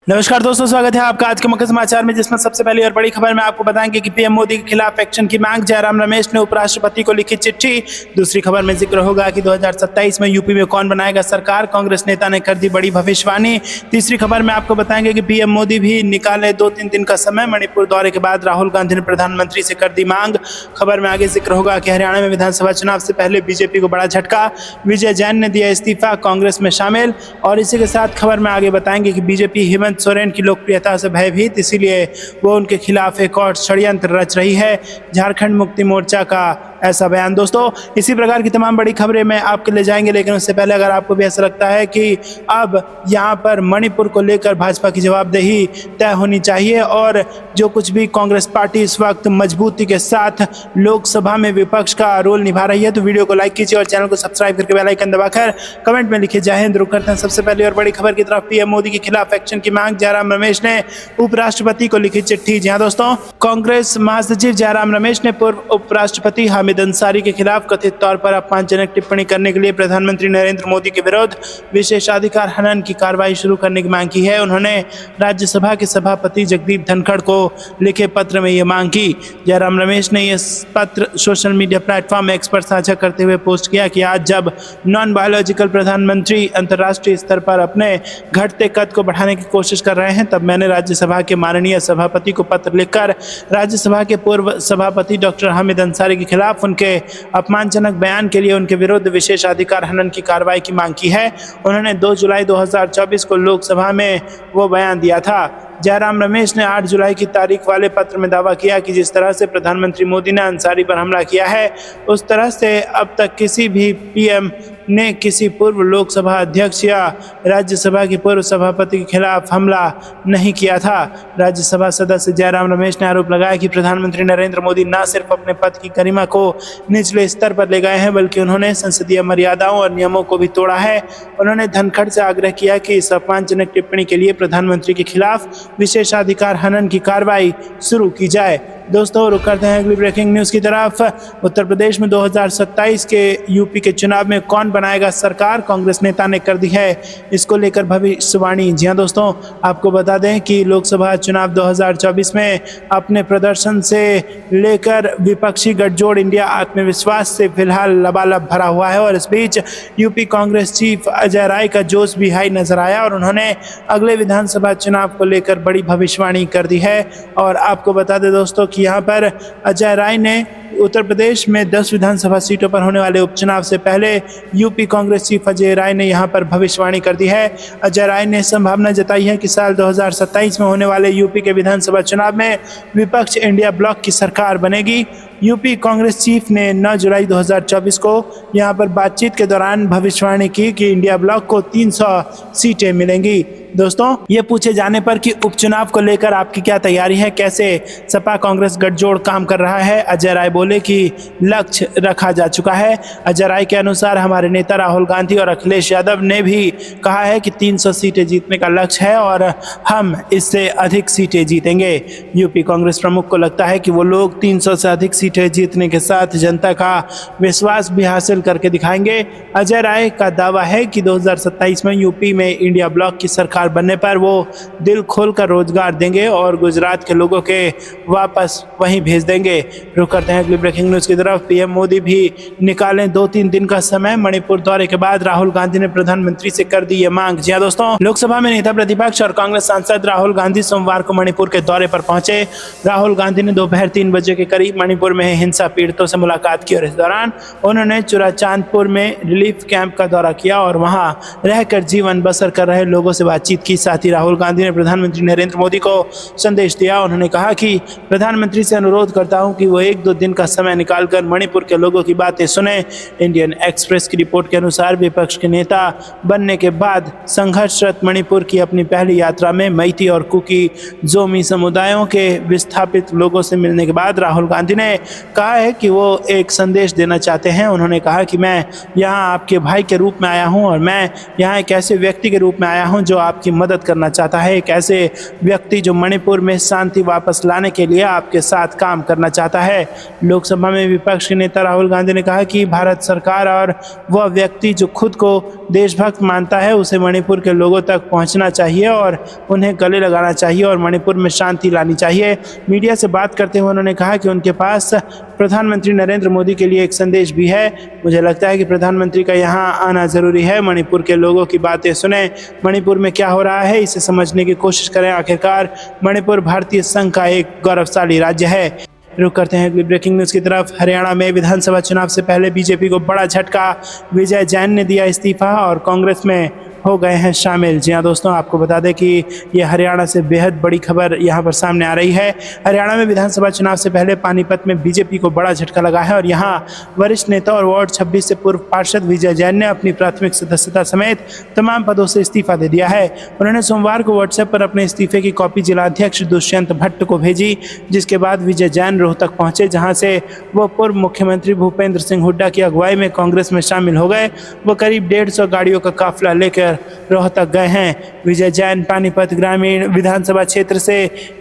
नमस्कार दोस्तों, स्वागत है आपका आज के मुख्य समाचार में, जिसमें सबसे पहली और बड़ी खबर में आपको बताएंगे कि पीएम मोदी के खिलाफ एक्शन की मांग, जयराम रमेश ने उपराष्ट्रपति को लिखी चिट्ठी। दूसरी खबर में जिक्र होगा कि 2027 में यूपी में कौन बनाएगा सरकार, कांग्रेस नेता ने कर दी बड़ी भविष्यवाणी। तीसरी खबर में आपको बताएंगे कि पीएम मोदी भी निकाले 2-3 दिन का समय, मणिपुर दौरे के बाद राहुल गांधी ने प्रधानमंत्री से कर दी मांग। खबर में आगे जिक्र होगा कि हरियाणा में विधानसभा चुनाव से पहले बीजेपी को बड़ा झटका, विजय जैन ने दिया इस्तीफा, कांग्रेस में शामिल। और इसी के साथ खबर में आगे बताएंगे कि बीजेपी हेमंत सोरेन की लोकप्रियता से भयभीत, इसीलिए वो उनके खिलाफ एक और षड्यंत्र रच रही है। झारखंड मुक्ति मोर्चा का ऐसा बयान। दोस्तों, इसी प्रकार की तमाम बड़ी खबरें मैं आपके ले जाएंगे, लेकिन उससे पहले अगर आपको भी ऐसा लगता है कि अब यहाँ पर मणिपुर को लेकर भाजपा की जवाबदेही तय होनी चाहिए और जो कुछ भी कांग्रेस पार्टी इस वक्त मजबूती के साथ लोकसभा में विपक्ष का रोल निभा रही है, तो वीडियो को लाइक कीजिए और चैनल को सब्सक्राइब करके बेल आइकन दबाकर कमेंट में लिखिए जय हिंद। रुक करते हैं सबसे पहले और बड़ी खबर की तरफ। पीएम मोदी के खिलाफ एक्शन की मांग, जयराम रमेश ने उपराष्ट्रपति को लिखी चिट्ठी। जी हां दोस्तों, कांग्रेस महासचिव जयराम रमेश ने पूर्व उपराष्ट्रपति हामिद अंसारी के खिलाफ कथित तौर पर अपमानजनक टिप्पणी करने के लिए प्रधानमंत्री नरेंद्र मोदी के विरुद्ध विशेषाधिकार हनन की कार्रवाई शुरू करने की मांग की है। उन्होंने राज्यसभा के सभापति जगदीप धनखड़ को लिखे पत्र में यह मांग की। जयराम रमेश ने यह पत्र सोशल मीडिया प्लेटफॉर्म एक्स पर साझा करते हुए पोस्ट किया कि आज जब नॉन बायोलॉजिकल प्रधानमंत्री अंतर्राष्ट्रीय स्तर पर अपने घटते कद को बढ़ाने की कोशिश कर रहे हैं, तब मैंने राज्यसभा के माननीय सभापति को पत्र लिखकर राज्यसभा के पूर्व सभापति डॉक्टर हामिद अंसारी के खिलाफ उनके अपमानजनक बयान के लिए उनके विरुद्ध विशेषाधिकार हनन की कार्रवाई की मांग की है। उन्होंने 2 जुलाई 2024 को लोकसभा में वो बयान दिया था। जयराम रमेश ने 8 जुलाई की तारीख वाले पत्र में दावा किया कि जिस तरह से प्रधानमंत्री मोदी ने अंसारी पर हमला किया है, उस तरह से अब तक किसी भी पीएम ने किसी पूर्व लोकसभा अध्यक्ष या राज्यसभा के पूर्व सभापति के खिलाफ हमला नहीं किया था। राज्यसभा सदस्य जयराम रमेश ने आरोप लगाया कि प्रधानमंत्री नरेंद्र मोदी न सिर्फ अपने पद की गरिमा को निचले स्तर पर ले गए हैं, बल्कि उन्होंने संसदीय मर्यादाओं और नियमों को भी तोड़ा है। उन्होंने धनखड़ से आग्रह किया कि इस अपमानजनक टिप्पणी के लिए प्रधानमंत्री के खिलाफ विशेषाधिकार हनन की कार्रवाई शुरू की जाए। दोस्तों, रुक करते हैं अगली ब्रेकिंग न्यूज़ की तरफ। उत्तर प्रदेश में 2027 के यूपी के चुनाव में कौन बनाएगा सरकार, कांग्रेस नेता ने कर दी है इसको लेकर भविष्यवाणी। जी हां दोस्तों, आपको बता दें कि लोकसभा चुनाव 2024 में अपने प्रदर्शन से लेकर विपक्षी गठजोड़ इंडिया आत्मविश्वास से फिलहाल लबालब भरा हुआ है और इस बीच यूपी कांग्रेस चीफ अजय राय का जोश भी हाई नजर आया और उन्होंने अगले विधानसभा चुनाव को लेकर बड़ी भविष्यवाणी कर दी है। और आपको बता दें दोस्तों कि यहाँ पर अजय राय ने उत्तर प्रदेश में 10 विधानसभा सीटों पर होने वाले उपचुनाव से पहले यूपी कांग्रेस चीफ अजय राय ने यहां पर भविष्यवाणी कर दी है। अजय राय ने संभावना जताई है कि साल 2027 में होने वाले यूपी के विधानसभा चुनाव में विपक्ष इंडिया ब्लॉक की सरकार बनेगी। यूपी कांग्रेस चीफ ने 9 जुलाई 2024 को यहां पर बातचीत के दौरान भविष्यवाणी की कि इंडिया ब्लॉक को 300 सीटें मिलेंगी। दोस्तों, ये पूछे जाने पर कि उपचुनाव को लेकर आपकी क्या तैयारी है, कैसे सपा कांग्रेस गठजोड़ काम कर रहा है, अजय राय बोले कि लक्ष्य रखा जा चुका है। अजय राय के अनुसार हमारे नेता राहुल गांधी और अखिलेश यादव ने भी कहा है कि 300 सीटें जीतने का लक्ष्य है और हम इससे अधिक सीटें जीतेंगे। यूपी कांग्रेस प्रमुख को लगता है कि वो लोग 300 से अधिक सीटें जीतने के साथ जनता का विश्वास भी हासिल करके दिखाएंगे। अजय राय का दावा है कि 2027 में यूपी में इंडिया ब्लॉक की सरकार बनने पर वो दिल खोलकर रोजगार देंगे और गुजरात के लोगों के वापस वहीं भेज देंगे। रुक करते हैं अगली ब्रेकिंग न्यूज़ की तरफ। पीएम मोदी भी निकालें 2-3 दिन का समय, मणिपुर दौरे के बाद राहुल गांधी ने प्रधानमंत्री से कर दी ये मांग। जी हां दोस्तों, लोकसभा में नेता प्रतिपक्ष और कांग्रेस सांसद राहुल गांधी सोमवार को मणिपुर के दौरे पर पहुंचे। राहुल गांधी ने दोपहर 3 बजे के करीब मणिपुर में हिंसा पीड़ितों से मुलाकात की और इस दौरान उन्होंने चुराचांदपुर में रिलीफ कैंप का दौरा किया और वहां रहकर जीवन बसर कर रहे लोगों से बातचीत की। साथ ही राहुल गांधी ने प्रधानमंत्री नरेंद्र मोदी को संदेश दिया। उन्होंने कहा कि प्रधानमंत्री से अनुरोध करता हूं कि वो 1-2 दिन का समय निकालकर मणिपुर के लोगों की बातें सुने। इंडियन एक्सप्रेस की रिपोर्ट के अनुसार विपक्ष के नेता बनने के बाद संघर्षरत मणिपुर की अपनी पहली यात्रा में मैती और कुकी जोमी समुदायों के विस्थापित लोगों से मिलने के बाद राहुल गांधी ने कहा है कि वो एक संदेश देना चाहते हैं। उन्होंने कहा कि मैं यहाँ आपके भाई के रूप में आया हूँ और मैं यहाँ एक ऐसे व्यक्ति के रूप में आया हूँ जो आपकी मदद करना चाहता है, एक ऐसे व्यक्ति जो मणिपुर में शांति वापस लाने के लिए आपके साथ काम करना चाहता है। लोकसभा में विपक्ष के नेता राहुल गांधी ने कहा कि भारत सरकार और वह व्यक्ति जो खुद को देशभक्त मानता है उसे मणिपुर के लोगों तक पहुंचना चाहिए और उन्हें गले लगाना चाहिए और मणिपुर में शांति लानी चाहिए। मीडिया से बात करते हुए उन्होंने कहा कि उनके पास प्रधानमंत्री नरेंद्र मोदी के लिए एक संदेश भी है। मुझे लगता है कि प्रधानमंत्री का यहाँ आना जरूरी है। मणिपुर के लोगों की बातें सुने, मणिपुर में क्या हो रहा है इसे समझने की कोशिश करें। आखिरकार मणिपुर भारतीय संघ का एक गौरवशाली राज्य है। रुक करते हैं अगली ब्रेकिंग न्यूज की तरफ। हरियाणा में विधानसभा चुनाव से पहले बीजेपी को बड़ा झटका, विजय जैन ने दिया इस्तीफा और कांग्रेस में हो गए हैं शामिल। जी हाँ दोस्तों, आपको बता दें कि ये हरियाणा से बेहद बड़ी खबर यहाँ पर सामने आ रही है। हरियाणा में विधानसभा चुनाव से पहले पानीपत में बीजेपी को बड़ा झटका लगा है और यहाँ वरिष्ठ नेता और वार्ड 26 से पूर्व पार्षद विजय जैन ने अपनी प्राथमिक सदस्यता समेत तमाम पदों से इस्तीफा दे दिया है। उन्होंने सोमवार को व्हाट्सएप पर अपने इस्तीफे की कॉपी जिलाध्यक्ष दुष्यंत भट्ट को भेजी, जिसके बाद विजय जैन रोहतक पहुंचे, जहां से वो पूर्व मुख्यमंत्री भूपेंद्र सिंह हुड्डा की अगुवाई में कांग्रेस में शामिल हो गए। वो करीब 150 गाड़ियों का काफिला लेकर रोहतक गए हैं। विजय जैन पानीपत ग्रामीण विधानसभा क्षेत्र से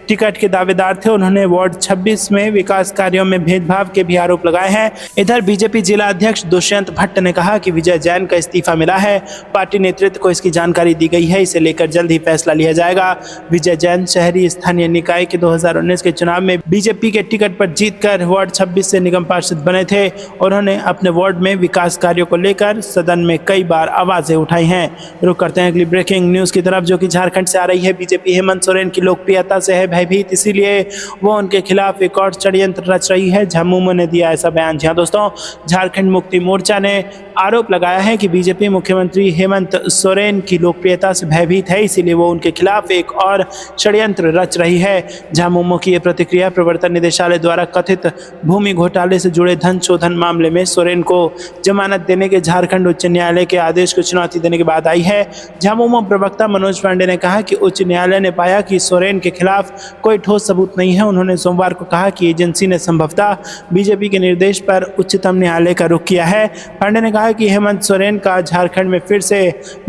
टिकट के दावेदार थे। उन्होंने वार्ड 26 में विकास कार्यों में भेदभाव के भी आरोप लगाए हैं। इधर बीजेपी जिला अध्यक्ष दुष्यंत भट्ट ने कहा कि विजय जैन का इस्तीफा मिला है, पार्टी नेतृत्व को इसकी जानकारी दी गई है, इसे लेकर जल्द ही फैसला लिया जाएगा। विजय जैन शहरी स्थानीय निकाय के 2019 के चुनाव में बीजेपी के टिकट पर जीतकर वार्ड 26 से निगम पार्षद बने थे। उन्होंने अपने वार्ड में विकास कार्यों को लेकर सदन में कई बार आवाजें उठाई हैं। रुक करते हैं अगली ब्रेकिंग न्यूज की तरफ, जो कि झारखंड से आ रही है। बीजेपी हेमंत सोरेन की लोकप्रियता से है भयभीत, इसीलिए वो उनके खिलाफ एक और षड्यंत्र रच रही है। झामुमो ने दिया ऐसा बयान। जी दोस्तों, झारखंड मुक्ति मोर्चा ने आरोप लगाया है कि बीजेपी मुख्यमंत्री हेमंत सोरेन की लोकप्रियता से भयभीत है, इसीलिए वो उनके खिलाफ एक और षड्यंत्र रच रही है। झामुमो की यह प्रतिक्रिया प्रवर्तन निदेशालय द्वारा कथित भूमि घोटाले से जुड़े धन शोधन मामले में सोरेन को जमानत देने के झारखंड उच्च न्यायालय के आदेश को चुनौती देने के बाद आई है। झामुमो प्रवक्ता मनोज पांडे ने कहा कि उच्च न्यायालय ने पाया कि सोरेन के खिलाफ कोई ठोस सबूत नहीं है। उन्होंने सोमवार को कहा कि एजेंसी ने संभवतः बीजेपी के निर्देश पर उच्चतम न्यायालय का रुख किया है। पांडे ने कहा कि हेमंत सोरेन का झारखंड में फिर से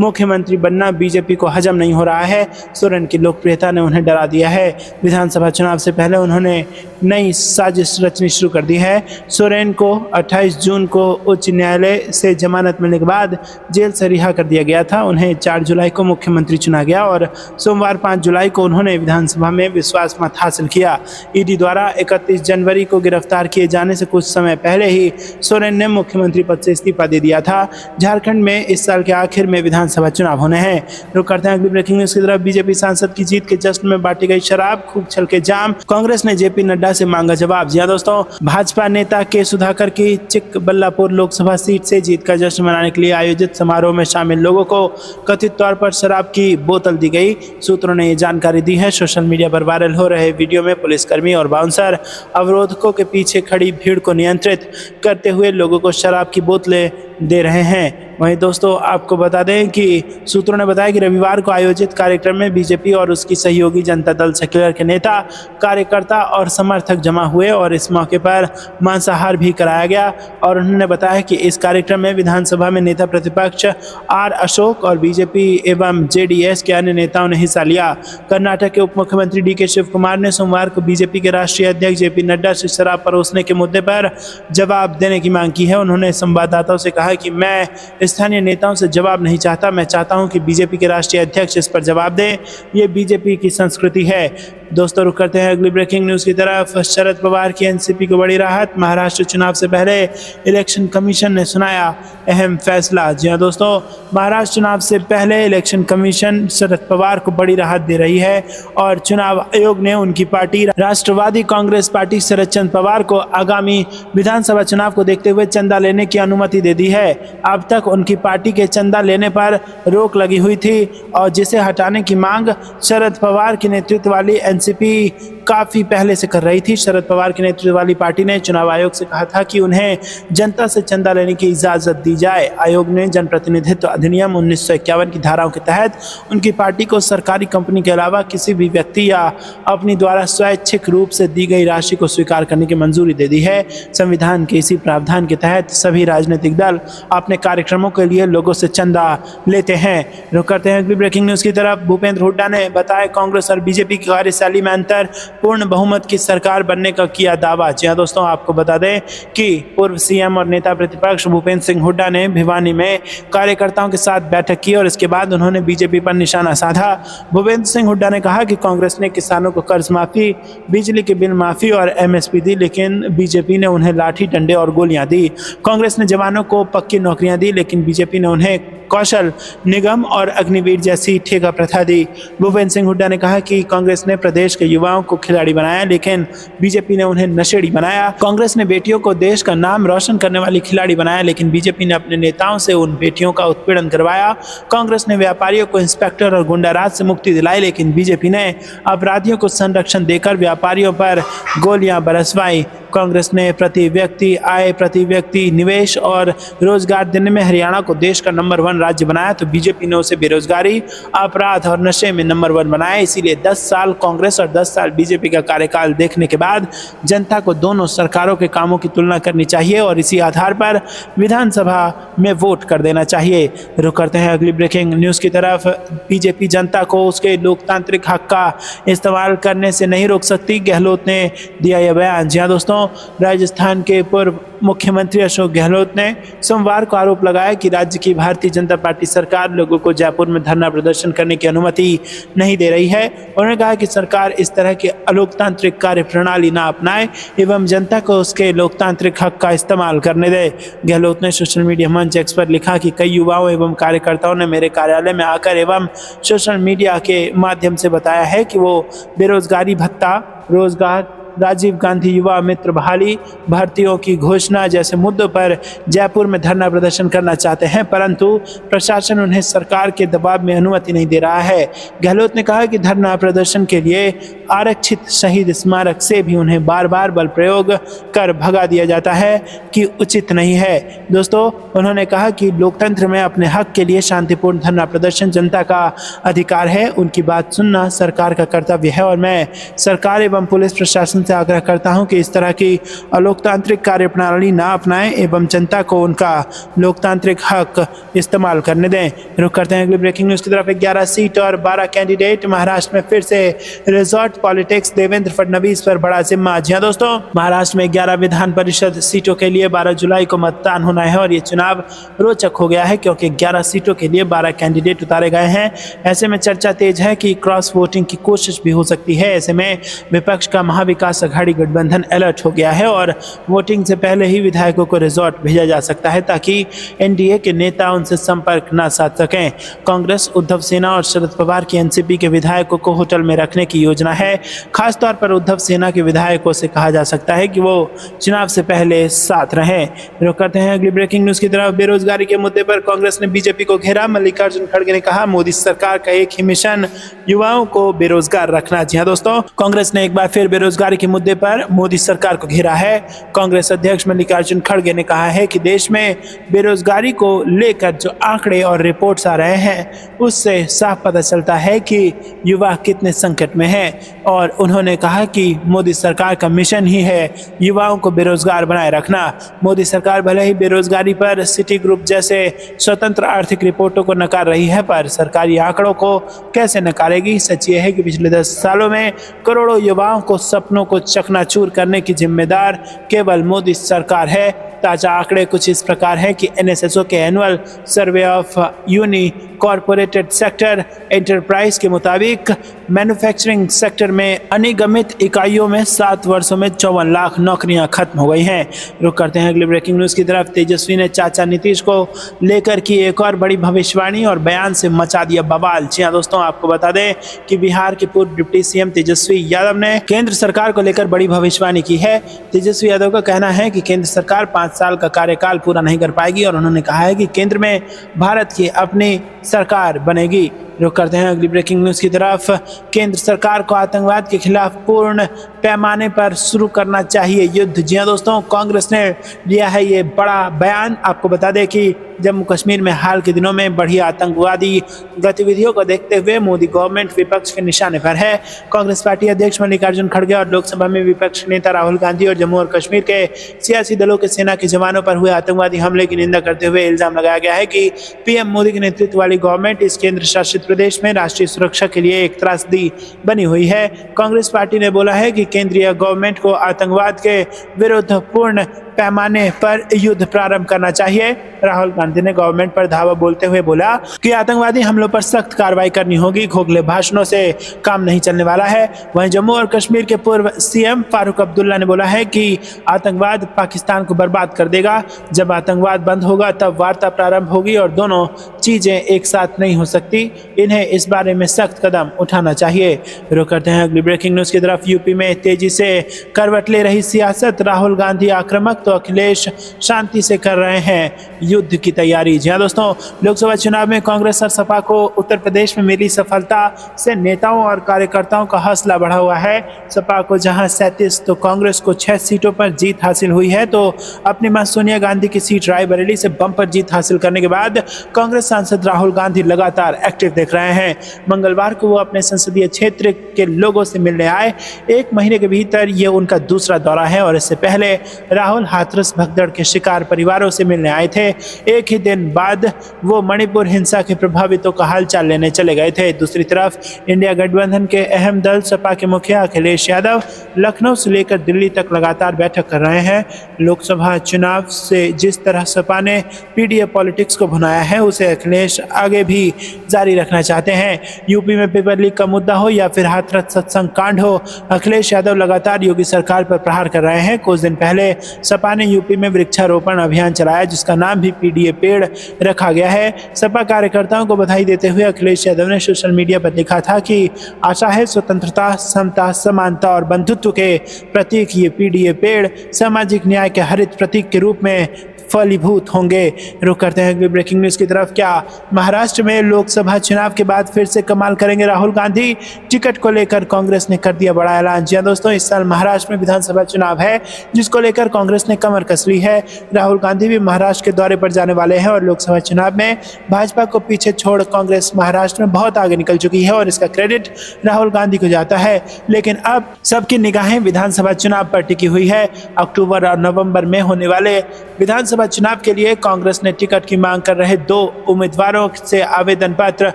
मुख्यमंत्री बनना बीजेपी को हजम नहीं हो रहा है। सोरेन की लोकप्रियता ने उन्हें डरा दिया है। विधानसभा चुनाव से पहले उन्होंने नई साजिश रचनी शुरू कर दी है। सोरेन को 28 जून को उच्च न्यायालय से जमानत मिलने के बाद जेल से रिहा कर दिया गया था। उन्हें 4 जुलाई को मुख्यमंत्री चुना गया और सोमवार 5 जुलाई को उन्होंने विधानसभा में विश्वास मत हासिल किया। ईडी द्वारा 31 जनवरी को गिरफ्तार किए जाने से कुछ समय पहले ही सोरेन ने मुख्यमंत्री पद से इस्तीफा दे दिया था। झारखंड में इस साल के आखिर में विधानसभा चुनाव होने हैं। रुक करते हैं अगली ब्रेकिंग न्यूज की तरफ। बीजेपी सांसद की जीत के जश्न में बांटी गई शराब, खूब छलके जाम, कांग्रेस ने जेपी नड्डा से मांगा जवाब। जी दोस्तों, भाजपा नेता के सुधाकर की चिकबल्लापुर लोकसभा सीट से जीत का जश्न मनाने के लिए आयोजित समारोह में शामिल लोगों को कथित तौर पर शराब की बोतल दी गई। सूत्रों ने ये जानकारी दी है। सोशल मीडिया पर वायरल हो रहे वीडियो में पुलिसकर्मी और बाउंसर अवरोधकों के पीछे खड़ी भीड़ को नियंत्रित करते हुए लोगों को शराब की बोतलें दे रहे हैं। वहीं दोस्तों, आपको बता दें कि सूत्रों ने बताया कि रविवार को आयोजित कार्यक्रम में बीजेपी और उसकी सहयोगी जनता दल सेक्युलर के नेता, कार्यकर्ता और समर्थक जमा हुए और इस मौके पर मांसाहार भी कराया गया। और उन्होंने बताया कि इस कार्यक्रम में विधानसभा में नेता प्रतिपक्ष आर अशोक और बीजेपी एवं जेडीएस के अन्य नेताओं ने हिस्सा लिया। कर्नाटक के उप मुख्यमंत्री डी के शिव कुमार ने सोमवार को बीजेपी के राष्ट्रीय अध्यक्ष जेपी नड्डा से शराब परोसने के मुद्दे पर जवाब देने की मांग की है। उन्होंने संवाददाताओं से कहा कि मैं स्थानीय नेताओं से जवाब नहीं चाहता, मैं चाहता हूं कि बीजेपी के राष्ट्रीय अध्यक्ष इस पर जवाब दें। ये बीजेपी की संस्कृति है। दोस्तों, रुक करते हैं अगली ब्रेकिंग न्यूज की तरफ। शरद पवार की एनसीपी को बड़ी राहत, महाराष्ट्र चुनाव से पहले इलेक्शन कमीशन ने सुनाया अहम फैसला। जी हां दोस्तों, महाराष्ट्र चुनाव से पहले इलेक्शन कमीशन शरद पवार को बड़ी राहत दे रही है और चुनाव आयोग ने उनकी पार्टी राष्ट्रवादी कांग्रेस पार्टी शरद चंद्र पवार को आगामी विधानसभा चुनाव को देखते हुए चंदा लेने की अनुमति दे दी है। अब तक उनकी पार्टी के चंदा लेने पर रोक लगी हुई थी और जिसे हटाने की मांग शरद पवार के नेतृत्व वाली एनसीपी काफी पहले से कर रही थी। शरद पवार के नेतृत्व वाली पार्टी ने चुनाव आयोग से कहा था कि उन्हें जनता से चंदा लेने की इजाजत दी जाए। आयोग ने जनप्रतिनिधित्व अधिनियम 1951 की धाराओं के तहत उनकी पार्टी को सरकारी कंपनी के अलावा किसी भी व्यक्ति या अपनी द्वारा स्वैच्छिक रूप से दी गई राशि को स्वीकार करने की मंजूरी दे दी है। संविधान के इसी प्रावधान के तहत सभी राजनीतिक दल अपने कार्यक्रमों के लिए लोगों से चंदा लेते हैं। रुक करते हैं अगली ब्रेकिंग न्यूज की तरफ। भूपेंद्र हुड्डा ने बताया कांग्रेस और बीजेपी की कार्यशैली में अंतर, पूर्ण बहुमत की सरकार बनने का किया दावा। जी हाँ दोस्तों, आपको बता दें कि पूर्व सीएम और नेता प्रतिपक्ष भूपेंद्र सिंह हुड्डा ने भिवानी में कार्यकर्ताओं के साथ बैठक की और इसके बाद उन्होंने बीजेपी पर निशाना साधा। भूपेंद्र सिंह हुड्डा ने कहा कि कांग्रेस ने किसानों को कर्ज माफी, बिजली के बिल माफी और एमएसपी दी, लेकिन बीजेपी ने उन्हें लाठी डंडे और गोलियां दी। कांग्रेस ने जवानों को पक्की नौकरियां दी, लेकिन बीजेपी ने उन्हें कौशल निगम और अग्निवीर जैसी ठेका प्रथा दी। भूपेंद्र सिंह हुड्डा ने कहा कि कांग्रेस ने प्रदेश के युवाओं को खिलाड़ी बनाया, लेकिन बीजेपी ने उन्हें नशेड़ी बनाया। कांग्रेस ने बेटियों को देश का नाम रोशन करने वाली खिलाड़ी बनाया, लेकिन बीजेपी ने अपने नेताओं से उन बेटियों का उत्पीड़न करवाया। कांग्रेस ने व्यापारियों को इंस्पेक्टर और गुंडाराज से मुक्ति दिलाई, लेकिन बीजेपी ने अपराधियों को संरक्षण देकर व्यापारियों पर गोलियां बरसवाई। कांग्रेस ने प्रति व्यक्ति आय, प्रति व्यक्ति निवेश और रोजगार देने में हरियाणा को देश का नंबर 1 राज्य बनाया, तो बीजेपी ने उसे बेरोजगारी, अपराध और नशे में नंबर 1 बनाया। इसीलिए 10 साल कांग्रेस और 10 साल बीजेपी का कार्यकाल देखने के बाद जनता को दोनों सरकारों के कामों की तुलना करनी चाहिए और इसी आधार पर विधानसभा में वोट कर देना चाहिए। रुक करते हैं अगली ब्रेकिंग न्यूज की तरफ। बीजेपी जनता को उसके लोकतांत्रिक हक का इस्तेमाल करने से नहीं रोक सकती, गहलोत ने दिया यह बयान। जी हाँ दोस्तों, राजस्थान के पूर्व मुख्यमंत्री अशोक गहलोत ने सोमवार को आरोप लगाया कि राज्य की भारतीय जनता पार्टी सरकार लोगों को जयपुर में धरना प्रदर्शन करने की अनुमति नहीं दे रही है। उन्होंने कहा कि सरकार इस तरह की अलोकतांत्रिक कार्य प्रणाली न अपनाए एवं जनता को उसके लोकतांत्रिक हक का इस्तेमाल करने दे। गहलोत ने सोशल मीडिया मंच एक्स पर लिखा कि कई युवाओं एवं कार्यकर्ताओं ने मेरे कार्यालय में आकर एवं सोशल मीडिया के माध्यम से बताया है कि वो बेरोजगारी भत्ता, रोजगार, राजीव गांधी युवा मित्र बहाली, भर्तियों की घोषणा जैसे मुद्दों पर जयपुर में धरना प्रदर्शन करना चाहते हैं, परंतु प्रशासन उन्हें सरकार के दबाव में अनुमति नहीं दे रहा है। गहलोत ने कहा कि धरना प्रदर्शन के लिए आरक्षित शहीद स्मारक से भी उन्हें बार बार बल प्रयोग कर भगा दिया जाता है कि उचित नहीं है। दोस्तों, उन्होंने कहा कि लोकतंत्र में अपने हक के लिए शांतिपूर्ण धरना प्रदर्शन जनता का अधिकार है, उनकी बात सुनना सरकार का कर्तव्य है और मैं सरकार एवं पुलिस प्रशासन से आग्रह करता हूं कि इस तरह की अलोकतांत्रिक कार्यप्रणाली ना अपनाएं एवं जनता को उनका लोकतांत्रिक हक इस्तेमाल करने दें। रुक करते हैं अगली ब्रेकिंग न्यूज की तरफ। 11 सीट और 12 कैंडिडेट, महाराष्ट्र में फिर से रिजॉर्ट पॉलिटिक्स, देवेंद्र फडणवीस पर बड़ा जिम्मा। जी हां दोस्तों, महाराष्ट्र में 11 विधान परिषद सीटों के लिए 12 जुलाई को मतदान होना है और ये चुनाव रोचक हो गया है क्योंकि 11 सीटों के लिए 12 कैंडिडेट उतारे गए हैं। ऐसे में चर्चा तेज है कि क्रॉस वोटिंग की कोशिश भी हो सकती है। ऐसे में विपक्ष का महाविकास अघाड़ी गठबंधन अलर्ट हो गया है और वोटिंग से पहले ही विधायकों को रिजॉर्ट भेजा जा सकता है ताकि एनडीए के नेता उनसे संपर्क न साध सकें। कांग्रेस, उद्धव सेना और शरद पवार की एनसीपी के विधायकों को होटल में रखने की योजना है। खासतौर पर उद्धव सेना के विधायकों से कहा जा सकता है कि वो चुनाव से पहले साथ रहें। रुक करते हैं अगली ब्रेकिंग न्यूज की तरफ। बेरोजगारी के मुद्दे पर कांग्रेस ने बीजेपी को घेरा। मल्लिकार्जुन खड़गे ने कहा, मोदी सरकार का एक ही मिशन युवाओं को बेरोजगार रखना। जी हाँ दोस्तों, कांग्रेस ने एक बार फिर बेरोजगारी के मुद्दे पर मोदी सरकार को घेरा है। कांग्रेस अध्यक्ष मल्लिकार्जुन खड़गे ने कहा है कि देश में बेरोजगारी को लेकर जो आंकड़े और रिपोर्ट्स आ रहे हैं उससे साफ पता चलता है कि युवा कितने संकट में हैं और उन्होंने कहा कि मोदी सरकार का मिशन ही है युवाओं को बेरोजगार बनाए रखना। मोदी सरकार भले ही बेरोजगारी पर सिटी ग्रुप जैसे स्वतंत्र आर्थिक रिपोर्टों को नकार रही है, पर सरकारी आंकड़ों को कैसे नकारेगी। सच ये है कि पिछले 10 सालों में करोड़ों युवाओं को सपनों को चकनाचूर करने की जिम्मेदार केवल मोदी सरकार है। ताजा आंकड़े कुछ इस प्रकार हैं कि एनएसएसओ के annual survey of unincorporated sector enterprise के मुताबिक मैन्युफैक्चरिंग सेक्टर में अनिगमित इकाइयों में 7 वर्षों में 54 लाख नौकरियां खत्म हो गई हैं। रुक करते हैं अगली ब्रेकिंग न्यूज की तरफ। तेजस्वी ने चाचा नीतीश को लेकर की एक और बड़ी भविष्यवाणी और बयान से मचा दिया बवाल। जी हाँ दोस्तों, आपको बता दें कि बिहार के पूर्व डिप्टी सीएम तेजस्वी यादव ने केंद्र सरकार को लेकर बड़ी भविष्यवाणी की है। तेजस्वी यादव का कहना है कि केंद्र सरकार 5 साल का कार्यकाल पूरा नहीं कर पाएगी और उन्होंने कहा है कि केंद्र में भारत की अपनी सरकार बनेगी। रुक करते हैं अगली ब्रेकिंग न्यूज की तरफ। केंद्र सरकार को आतंकवाद के खिलाफ पूर्ण पैमाने पर शुरू करना चाहिए युद्ध। जी हाँ दोस्तों, कांग्रेस ने लिया है ये बड़ा बयान। आपको बता दें कि जम्मू कश्मीर में हाल के दिनों में बढ़ी आतंकवादी गतिविधियों को देखते हुए मोदी गवर्नमेंट विपक्ष के निशाने पर है। कांग्रेस पार्टी अध्यक्ष मल्लिकार्जुन खड़गे और लोकसभा में विपक्ष नेता राहुल गांधी और जम्मू और कश्मीर के सियासी दलों के सेना के जवानों पर हुए आतंकवादी हमले की निंदा करते हुए इल्जाम लगाया गया है कि पीएम मोदी के नेतृत्व वाली गवर्नमेंट इस केंद्र शासित प्रदेश में राष्ट्रीय सुरक्षा के लिए एक त्रासदी बनी हुई है। कांग्रेस पार्टी ने बोला है कि केंद्रीय गवर्नमेंट को आतंकवाद के विरुद्ध पूर्ण पैमाने पर युद्ध प्रारंभ करना चाहिए। राहुल गांधी ने गवर्नमेंट पर धावा बोलते हुए बोला कि आतंकवादी हमलों पर सख्त कार्रवाई करनी होगी, खोखले भाषणों से काम नहीं चलने वाला है। वहीं जम्मू और कश्मीर के पूर्व सीएम फारूक अब्दुल्ला ने बोला है कि आतंकवाद पाकिस्तान को बर्बाद कर देगा। जब आतंकवाद बंद होगा तब वार्ता प्रारंभ होगी और दोनों चीजें एक साथ नहीं हो सकती। इन्हें इस बारे में सख्त कदम उठाना चाहिए। रुक करते हैं अगली ब्रेकिंग न्यूज की तरफ। यूपी में तेजी से करवट ले रही सियासत, राहुल गांधी आक्रामक तो अखिलेश शांति से कर रहे हैं युद्ध की तैयारी। जी हाँ दोस्तों, लोकसभा चुनाव में कांग्रेस और सपा को उत्तर प्रदेश में मिली सफलता से नेताओं और कार्यकर्ताओं का हौसला बढ़ा हुआ है। सपा को जहां 37 तो कांग्रेस को 6 सीटों पर जीत हासिल हुई है, तो अपनी मां सोनिया गांधी की सीट रायबरेली से बम्पर जीत हासिल करने के बाद कांग्रेस सांसद राहुल गांधी लगातार एक्टिव दिख रहे हैं। मंगलवार को वो अपने संसदीय क्षेत्र के लोगों से मिलने आए। 1 महीने के भीतर ये उनका दूसरा दौरा है और इससे पहले राहुल हाथरस भगदड़ के शिकार परिवारों से मिलने आए थे। एक ही दिन बाद वो मणिपुर हिंसा के प्रभावितों का हालचाल लेने चले गए थे। दूसरी तरफ इंडिया गठबंधन के अहम दल सपा के मुखिया अखिलेश यादव लखनऊ से लेकर दिल्ली तक लगातार बैठक कर रहे हैं। लोकसभा चुनाव से जिस तरह सपा ने पीडीए पॉलिटिक्स को भुनाया है, उसे अखिलेश आगे भी जारी रखना चाहते हैं। यूपी में पेपर लीक का मुद्दा हो या फिर हाथरस सत्संग कांड हो, अखिलेश यादव लगातार योगी सरकार पर प्रहार कर रहे हैं। कुछ दिन पहले सपा ने यूपी में वृक्षारोपण अभियान चलाया, जिसका नाम भी पीडीए पेड़ रखा गया है। सपा कार्यकर्ताओं को बधाई देते हुए अखिलेश यादव ने सोशल मीडिया पर लिखा था कि आशा है स्वतंत्रता, समता, समानता और बंधुत्व के प्रतीक ये पीडीए पेड़ सामाजिक न्याय के हरित प्रतीक के रूप में फलीभूत होंगे। रुक करते हैं ब्रेकिंग न्यूज की तरफ। क्या महाराष्ट्र में लोकसभा चुनाव के बाद फिर से कमाल करेंगे राहुल गांधी? टिकट को लेकर कांग्रेस ने कर दिया बड़ा ऐलान। जी दोस्तों, इस साल महाराष्ट्र में विधानसभा चुनाव है, जिसको लेकर कांग्रेस ने कमर कस ली है। राहुल गांधी भी महाराष्ट्र के दौरे पर जाने वाले हैं और लोकसभा चुनाव में भाजपा को पीछे छोड़ कांग्रेस महाराष्ट्र में बहुत आगे निकल चुकी है और इसका क्रेडिट राहुल गांधी को जाता है। लेकिन अब सबकी निगाहें विधानसभा चुनाव पर टिकी हुई है। अक्टूबर और नवंबर में होने वाले विधानसभा चुनाव के लिए कांग्रेस ने टिकट की मांग कर रहे 2 उम्मीदवारों से आवेदन पत्र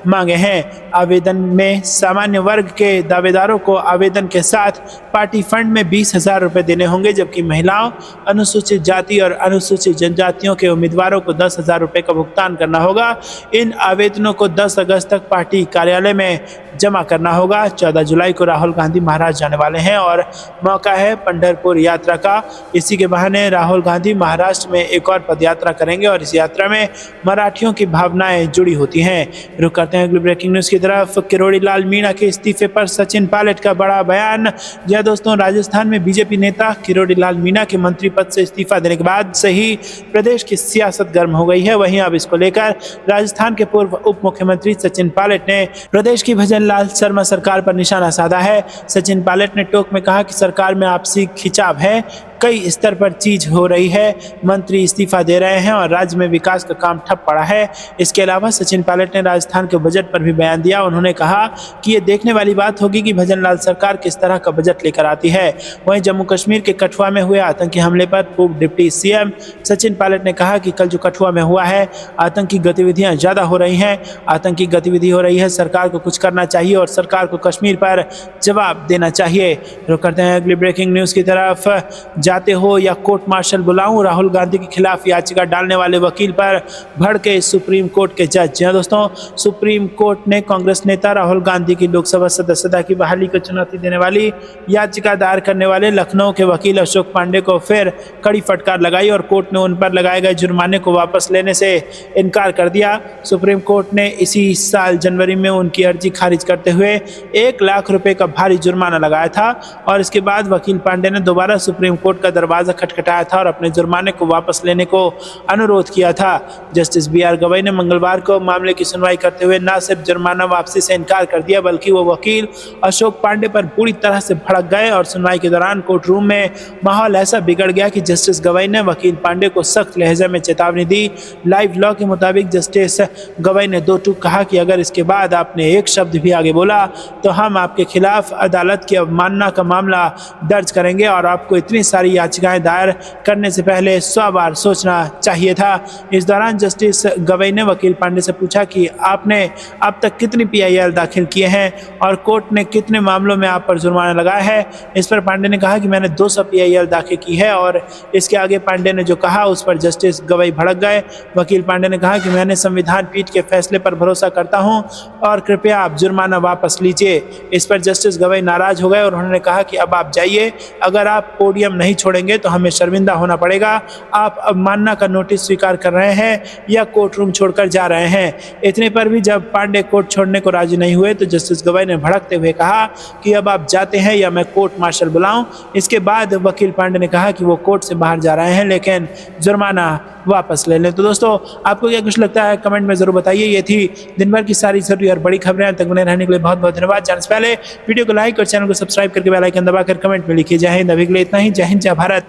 मांगे हैं। आवेदन में सामान्य वर्ग के दावेदारों को आवेदन के साथ पार्टी फंड में 20,000 रुपए देने होंगे, जबकि महिलाओं, अनुसूचित जाति और अनुसूचित जनजातियों के उम्मीदवारों को 10,000 रुपए का भुगतान करना होगा। इन आवेदनों को 10 अगस्त तक पार्टी कार्यालय में जमा करना होगा। 14 जुलाई को राहुल गांधी महाराष्ट्र जाने वाले हैं और मौका है पंढरपुर यात्रा का। इसी के बहाने राहुल गांधी महाराष्ट्र में एक और पदयात्रा करेंगे और इस यात्रा में मराठियों की भावनाएं जुड़ी होती हैं। रुक करते हैं अगली ब्रेकिंग न्यूज की तरफ। किरोड़ी लाल मीणा के इस्तीफे पर सचिन पायलट का बड़ा बयान। जी दोस्तों, राजस्थान में बीजेपी नेता किरोड़ी लाल मीणा के मंत्री पद से इस्तीफा देने के बाद से ही प्रदेश की सियासत गर्म हो गई है। वहीं अब इसको लेकर राजस्थान के पूर्व उप मुख्यमंत्री सचिन पायलट ने प्रदेश की भजन लाल शर्मा सरकार पर निशाना साधा है। सचिन पायलट ने टोक में कहा कि सरकार में आपसी खिंचाव है, कई स्तर पर चीज हो रही है, मंत्री इस्तीफा दे रहे हैं और राज्य में विकास का काम ठप पड़ा है। इसके अलावा सचिन पायलट ने राजस्थान के बजट पर भी बयान दिया। उन्होंने कहा कि ये देखने वाली बात होगी कि भजन लाल सरकार किस तरह का बजट लेकर आती है। वहीं जम्मू कश्मीर के कठुआ में हुए आतंकी हमले पर पूर्व डिप्टी सीएम सचिन पायलट ने कहा कि कल जो कठुआ में हुआ है, आतंकी गतिविधियां ज्यादा हो रही हैं, आतंकी गतिविधि हो रही है, सरकार को कुछ करना चाहिए और सरकार को कश्मीर पर जवाब देना चाहिए। रुक करते हैं अगली ब्रेकिंग न्यूज की तरफ। जाते हो या कोर्ट मार्शल बुलाऊं, राहुल गांधी के खिलाफ याचिका डालने वाले वकील पर भड़के सुप्रीम कोर्ट के जज। जी दोस्तों, सुप्रीम कोर्ट ने कांग्रेस नेता राहुल गांधी की लोकसभा सदस्यता की बहाली को चुनौती देने वाली याचिका दायर करने वाले लखनऊ के वकील अशोक पांडे को फिर कड़ी फटकार लगाई और कोर्ट ने उन पर लगाए गए जुर्माने को वापस लेने से इनकार कर दिया। सुप्रीम कोर्ट ने इसी साल जनवरी में उनकी अर्जी खारिज करते हुए 1 लाख रुपए का भारी जुर्माना लगाया था और इसके बाद वकील पांडे ने दोबारा सुप्रीम कोर्ट कोर्ट का दरवाजा खटखटाया था और अपने जुर्माने को वापस लेने को अनुरोध किया था। जस्टिस बी आर गवई ने मंगलवार को मामले की सुनवाई करते हुए न सिर्फ जुर्माना वापसी से इनकार कर दिया बल्कि वो वकील अशोक पांडे पर पूरी तरह से भड़क गए और सुनवाई के दौरान कोर्ट रूम में माहौल ऐसा बिगड़ गया कि जस्टिस गवई ने वकील पांडे को सख्त लहजे में चेतावनी दी। लाइव लॉ के मुताबिक जस्टिस गवई ने दो टूक कहा कि अगर इसके बाद आपने एक शब्द भी आगे बोला तो हम आपके खिलाफ अदालत की अवमानना का मामला दर्ज करेंगे और आपको इतनी सारी याचिकाएं दायर करने से पहले 100 बार सोचना चाहिए था। इस दौरान जस्टिस गवई ने वकील पांडे से पूछा कि आपने अब तक कितनी PIL दाखिल किए हैं और कोर्ट ने कितने मामलों में आप पर जुर्माना लगाया है। इस पर पांडे ने कहा कि मैंने 200 PIL दाखिल की है और इसके आगे पांडे ने जो कहा उस पर जस्टिस गवई भड़क गए। वकील पांडे ने कहा कि मैंने संविधान पीठ के फैसले पर भरोसा करता हूं और कृपया आप जुर्माना वापस लीजिए। इस पर जस्टिस गवई नाराज हो गए और उन्होंने कहा कि अब आप जाइए, अगर आप पोडियम नहीं छोड़ेंगे तो हमें शर्मिंदा होना पड़ेगा। आप अवमानना का नोटिस स्वीकार कर रहे हैं या कोर्ट रूम छोड़कर जा रहे हैं। इतने पर भी जब पांडे कोर्ट छोड़ने को राजी नहीं हुए तो जस्टिस गवई ने भड़कते हुए कहा कि अब आप जाते हैं या मैं कोर्ट मार्शल बुलाऊं। इसके बाद वकील पांडे ने कहा कि वो कोर्ट से बाहर जा रहे हैं लेकिन जुर्माना वापस ले लें। तो दोस्तों आपको क्या कुछ लगता है कमेंट में जरूर बताइए। ये थी दिन भर की सारी जरूरी और बड़ी खबरें। तक बने रहने के लिए बहुत बहुत धन्यवाद। जाने से पहले वीडियो को लाइक और चैनल को सब्सक्राइब करके बेल आइकन दबाकर कमेंट में लिखिए जय हिंद। अभी के लिए इतना ही। जय हिंद, जय भारत।